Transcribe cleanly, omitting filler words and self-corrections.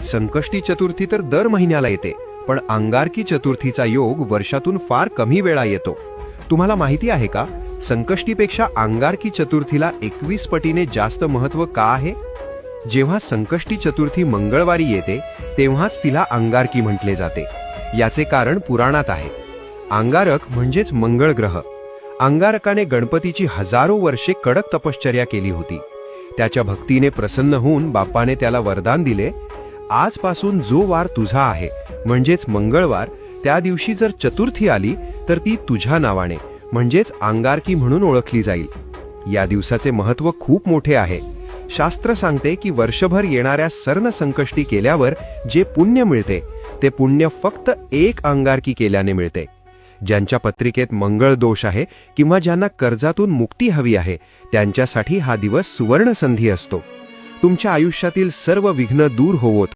संकष्टी चतुर्थी तर दर महिन्याला येते, पण अंगारकी चतुर्थीचा योग वर्षातून फार कमी वेळा येतो. तुम्हाला माहिती आहे का, संकष्टीपेक्षा अंगारकी चतुर्थीला 21 पटीने जास्त महत्त्व का आहे? जेव्हा संकष्टी चतुर्थी मंगळवारी येते तेव्हाच तिला अंगारकी म्हटले जाते. याचे कारण पुराणात आहे. अंगारक म्हणजेच मंगळ ग्रह. अंगारकाने गणपतीची हजारो वर्षे कडक तपश्चर्या केली होती. त्याच्या भक्तीने प्रसन्न होऊन बाप्पाने त्याला वरदान दिले, आजपासून जो वार तुझा आहे म्हणजेच मंगळवार, त्या दिवशी जर चतुर्थी आली तर ती तुझ्या नावाने म्हणजेच अंगारकी म्हणून ओळखली जाईल. या दिवसाचे महत्त्व खूप मोठे आहे. शास्त्र सांगते की वर्षभर येणाऱ्या सर्ण संकष्टी केल्यावर जे पुण्य मिळते ते पुण्य फक्त एक अंगारकी केल्याने मिळते. ज्यांच्या पत्रिकेत मंगळ दोष आहे किंवा ज्यांना कर्जातून मुक्ती हवी आहे त्यांच्यासाठी हा दिवस सुवर्ण संधी असतो. तुमच्या आयुष्यातील सर्व विघ्न दूर होवोत